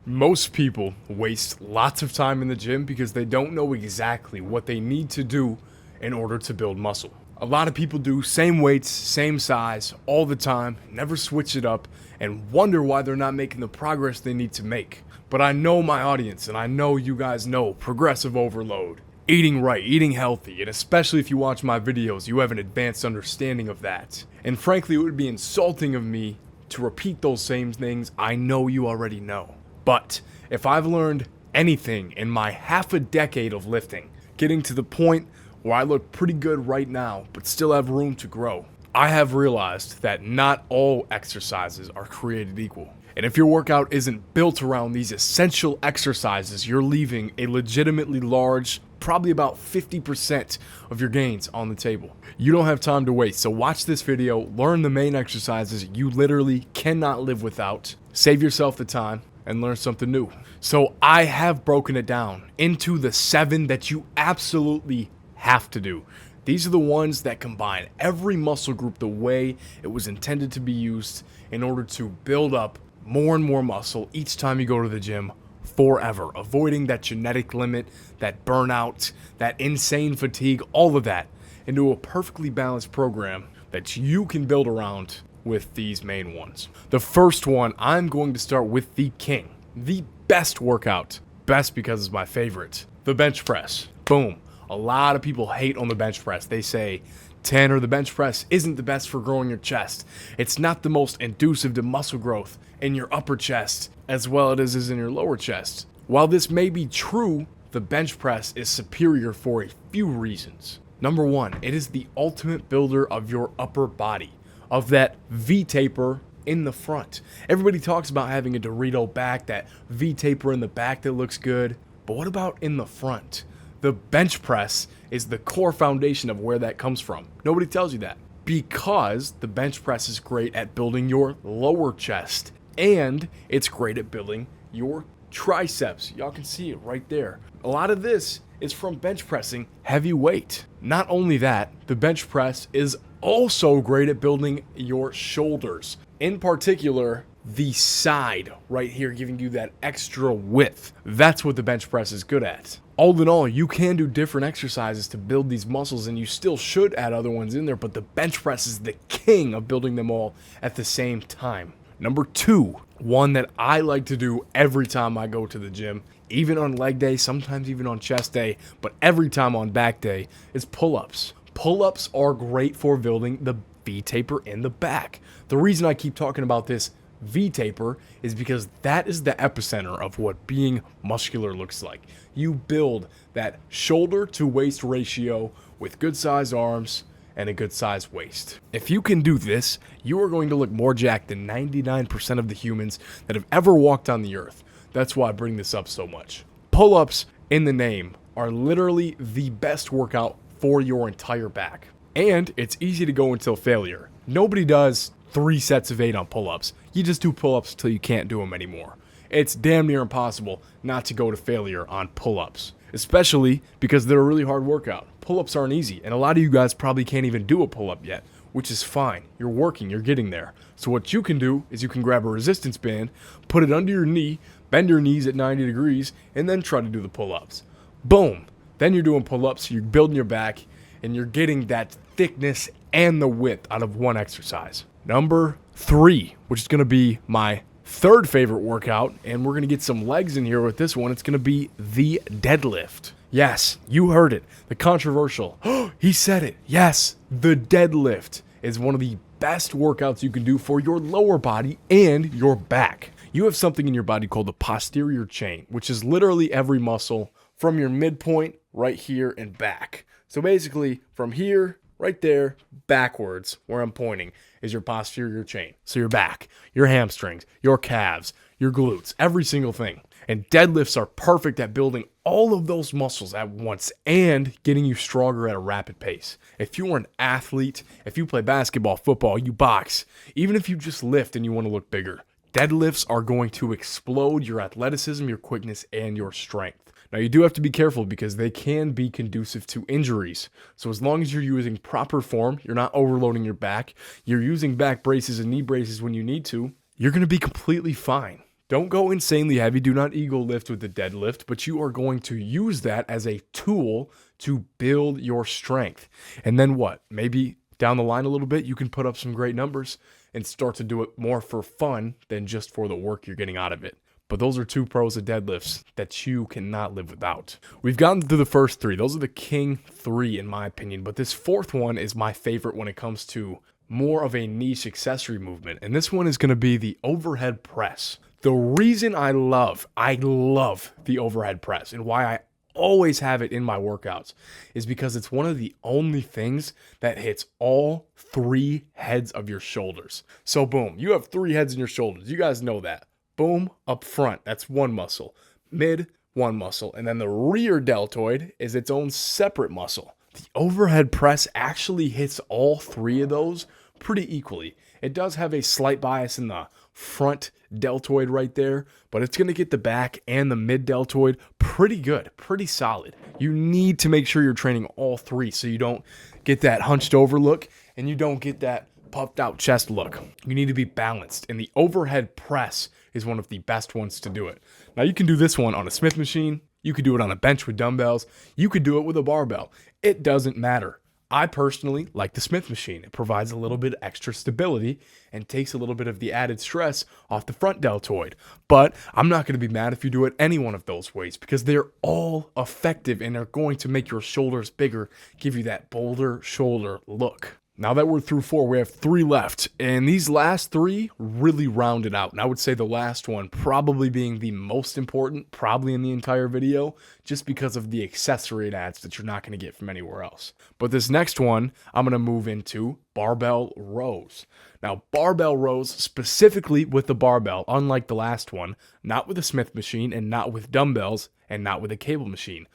Most people waste lots of time in the gym because they don't know exactly what they need to do in order to build muscle. A lot of people do same weights, same size, all the time, never switch it up, and wonder why they're not making the progress they need to make. But I know my audience, and I know you guys know progressive overload. Eating right, eating healthy, and especially if you watch my videos, you have an advanced understanding of that. And frankly, it would be insulting of me to repeat those same things I know you already know. But if I've learned anything in my half a decade of lifting, getting to the point where I look pretty good right now, but still have room to grow, I have realized that not all exercises are created equal. And if your workout isn't built around these essential exercises, you're leaving a legitimately large, probably about 50% of your gains on the table. You don't have time to waste, so watch this video, learn the main exercises you literally cannot live without, save yourself the time, and learn something new. So I have broken it down into the 7 that you absolutely have to do. These are the ones that combine every muscle group the way it was intended to be used in order to build up more and more muscle each time you go to the gym forever, avoiding that genetic limit, that burnout, that insane fatigue, all of that into a perfectly balanced program that you can build around with these main ones. The first one, I'm going to start with the king, the best workout. Best because it's my favorite, the bench press. Boom. A lot of people hate on the bench press. They say, Tanner, the bench press isn't the best for growing your chest. It's not the most inducive to muscle growth in your upper chest as well as it is in your lower chest. While this may be true, the bench press is superior for a few reasons. Number one, it is the ultimate builder of your upper body, of that V-taper in the front. Everybody talks about having a Dorito back, that V-taper in the back that looks good, but what about in the front? The bench press is the core foundation of where that comes from. Nobody tells you that. Because the bench press is great at building your lower chest, and it's great at building your triceps. Y'all can see it right there. A lot of this is from bench pressing heavy weight. Not only that, the bench press is also great at building your shoulders. In particular, the side right here, giving you that extra width. That's what the bench press is good at. All in all, you can do different exercises to build these muscles, and you still should add other ones in there, but the bench press is the king of building them all at the same time. Number 2, one that I like to do every time I go to the gym, even on leg day, sometimes even on chest day, but every time on back day, is pull-ups. Pull-ups are great for building the V-taper in the back. The reason I keep talking about this V-taper is because that is the epicenter of what being muscular looks like. You build that shoulder to waist ratio with good sized arms and a good sized waist. If you can do this, you are going to look more jacked than 99% of the humans that have ever walked on the earth. That's why I bring this up so much. Pull-ups, in the name, are literally the best workout for your entire back. And it's easy to go until failure. Nobody does 3 sets of 8 on pull-ups. You just do pull-ups until you can't do them anymore. It's damn near impossible not to go to failure on pull-ups, especially because they're a really hard workout. Pull-ups aren't easy, and a lot of you guys probably can't even do a pull-up yet, which is fine. You're working, you're getting there. So what you can do is you can grab a resistance band, put it under your knee, bend your knees at 90 degrees, and then try to do the pull-ups. Boom! Then you're doing pull-ups, you're building your back, and you're getting that thickness and the width out of one exercise. Number 3, which is going to be my third favorite workout, and we're going to get some legs in here with this one. It's going to be the deadlift. Yes, you heard it. The controversial. He said it. Yes, the deadlift is one of the best workouts you can do for your lower body and your back. You have something in your body called the posterior chain, which is literally every muscle from your midpoint right here and back. So basically from here, right there, backwards, where I'm pointing, is your posterior chain. So your back, your hamstrings, your calves, your glutes, every single thing. And deadlifts are perfect at building all of those muscles at once and getting you stronger at a rapid pace. If you are an athlete, if you play basketball, football, you box, even if you just lift and you want to look bigger, deadlifts are going to explode your athleticism, your quickness, and your strength. Now, you do have to be careful because they can be conducive to injuries. So as long as you're using proper form, you're not overloading your back, you're using back braces and knee braces when you need to, you're going to be completely fine. Don't go insanely heavy. Do not ego lift with the deadlift, but you are going to use that as a tool to build your strength. And then what? Maybe down the line a little bit, you can put up some great numbers and start to do it more for fun than just for the work you're getting out of it. But those are two pros of deadlifts that you cannot live without. We've gotten through the first three. Those are the king three in my opinion. But this fourth one is my favorite when it comes to more of a niche accessory movement. And this one is going to be the overhead press. The reason I love the overhead press and why I always have it in my workouts is because it's one of the only things that hits all three heads of your shoulders. So boom, you have three heads in your shoulders. You guys know that. Boom, up front, that's one muscle. Mid, one muscle. And then the rear deltoid is its own separate muscle. The overhead press actually hits all three of those pretty equally. It does have a slight bias in the front deltoid right there, but it's going to get the back and the mid deltoid pretty good, pretty solid. You need to make sure you're training all three so you don't get that hunched over look and you don't get that puffed out chest look. You need to be balanced, and the overhead press is one of the best ones to do it. Now you can do this one on a Smith machine, you could do it on a bench with dumbbells, you could do it with a barbell. It doesn't matter. I personally like the Smith machine. It provides a little bit extra stability and takes a little bit of the added stress off the front deltoid. But I'm not going to be mad if you do it any one of those ways because they're all effective and they're going to make your shoulders bigger, give you that bolder shoulder look. Now that we're through four, we have three left, and these last three really round it out. And I would say the last one probably being the most important, probably in the entire video, just because of the accessory it adds that you're not going to get from anywhere else. But this next one, I'm going to move into barbell rows. Now, barbell rows, specifically with the barbell, unlike the last one, not with a Smith machine and not with dumbbells and not with a cable machine.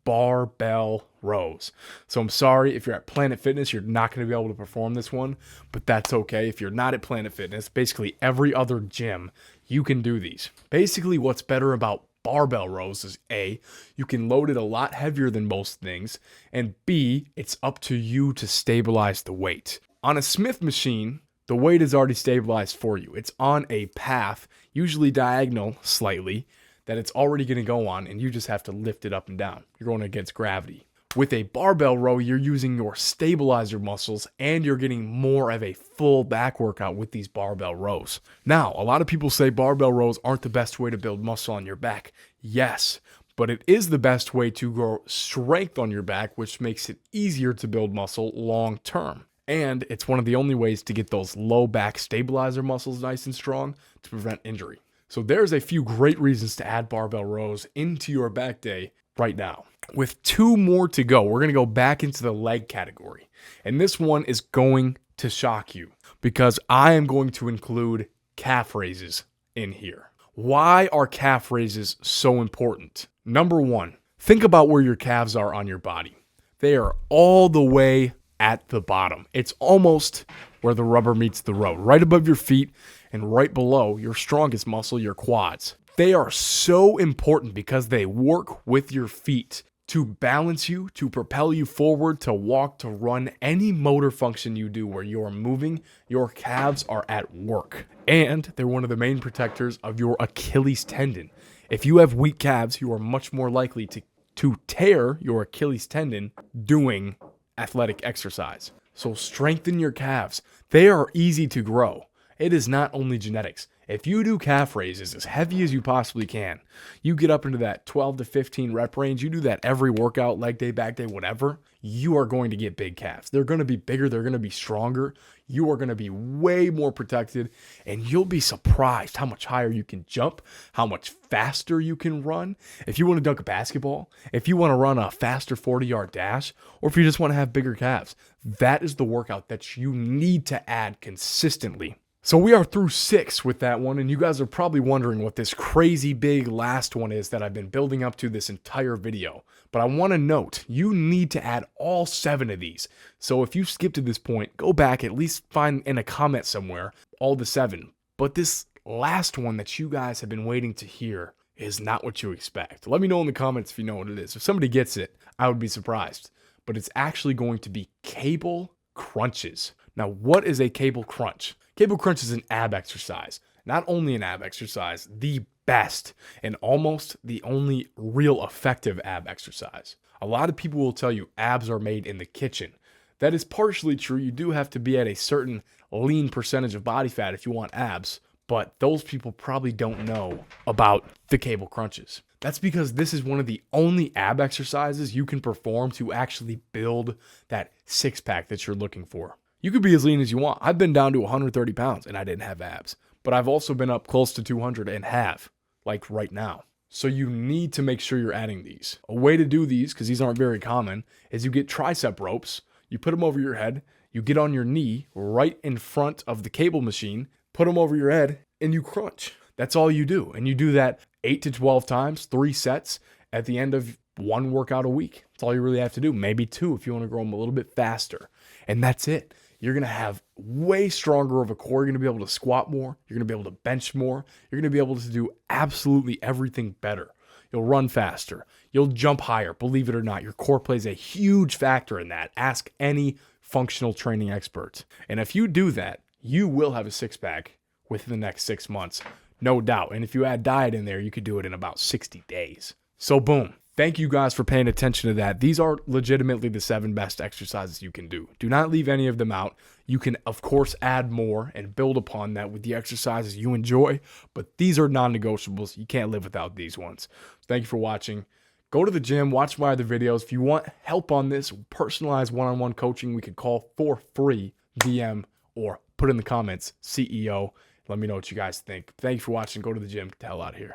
Barbell rows. So I'm sorry if you're at Planet Fitness, you're not going to be able to perform this one, but that's okay. If you're not at Planet Fitness, basically every other gym, you can do these. Basically, what's better about barbell rows is A, you can load it a lot heavier than most things, and B, it's up to you to stabilize the weight. On a Smith machine, the weight is already stabilized for you. It's on a path, usually diagonal slightly, that it's already going to go on, and you just have to lift it up and down. You're going against gravity. With a barbell row, you're using your stabilizer muscles, and you're getting more of a full back workout with these barbell rows. Now, a lot of people say barbell rows aren't the best way to build muscle on your back. Yes, but it is the best way to grow strength on your back, which makes it easier to build muscle long term. And it's one of the only ways to get those low back stabilizer muscles nice and strong to prevent injury. So there's a few great reasons to add barbell rows into your back day right now. With two more to go, we're going to go back into the leg category. And this one is going to shock you because I am going to include calf raises in here. Why are calf raises so important? Number one, think about where your calves are on your body. They are all the way at the bottom. It's almost where the rubber meets the road, right above your feet and right below your strongest muscle, your quads. They are so important because they work with your feet to balance you, to propel you forward, to walk, to run. Any motor function you do where you're moving, your calves are at work. And they're one of the main protectors of your Achilles tendon. If you have weak calves, you are much more likely to tear your Achilles tendon doing athletic exercise. So strengthen your calves. They are easy to grow. It is not only genetics. If you do calf raises as heavy as you possibly can, you get up into that 12 to 15 rep range, you do that every workout, leg day, back day, whatever, you are going to get big calves. They're going to be bigger. They're going to be stronger. You are going to be way more protected, and you'll be surprised how much higher you can jump, how much faster you can run. If you want to dunk a basketball, if you want to run a faster 40-yard dash, or if you just want to have bigger calves, that is the workout that you need to add consistently. So we are through 6 with that one, and you guys are probably wondering what this crazy big last one is that I've been building up to this entire video. But I want to note, you need to add all 7 of these. So if you skipped to this point, go back, at least find in a comment somewhere all the 7. But this last one that you guys have been waiting to hear is not what you expect. Let me know in the comments if you know what it is. If somebody gets it, I would be surprised. But it's actually going to be cable crunches. Now, what is a cable crunch? Cable crunch is an ab exercise. not only an ab exercise, the best and almost the only real effective ab exercise. A lot of people will tell you abs are made in the kitchen. That is partially true. You do have to be at a certain lean percentage of body fat if you want abs, but those people probably don't know about the cable crunches. That's because this is one of the only ab exercises you can perform to actually build that six pack that you're looking for. You could be as lean as you want. I've been down to 130 pounds and I didn't have abs, but I've also been up close to 200 and have, like right now. So you need to make sure you're adding these. A way to do these, because these aren't very common, is you get tricep ropes, you put them over your head, you get on your knee right in front of the cable machine, put them over your head, and you crunch. That's all you do. And you do that 8 to 12 times, 3 sets at the end of one workout a week. That's all you really have to do. Maybe 2 if you want to grow them a little bit faster. And that's it. You're going to have way stronger of a core. You're going to be able to squat more. You're going to be able to bench more. You're going to be able to do absolutely everything better. You'll run faster. You'll jump higher. Believe it or not, your core plays a huge factor in that. Ask any functional training expert. And if you do that, you will have a six-pack within the next 6 months. No doubt. And if you add diet in there, you could do it in about 60 days. So boom. Thank you guys for paying attention to that. These are legitimately the 7 best exercises you can do. Do not leave any of them out. You can, of course, add more and build upon that with the exercises you enjoy, but these are non-negotiables. You can't live without these ones. Thank you for watching. Go to the gym, watch my other videos. If you want help on this, personalized one-on-one coaching, we could call for free, DM, or put in the comments, CEO. Let me know what you guys think. Thank you for watching. Go to the gym. Get the hell out of here.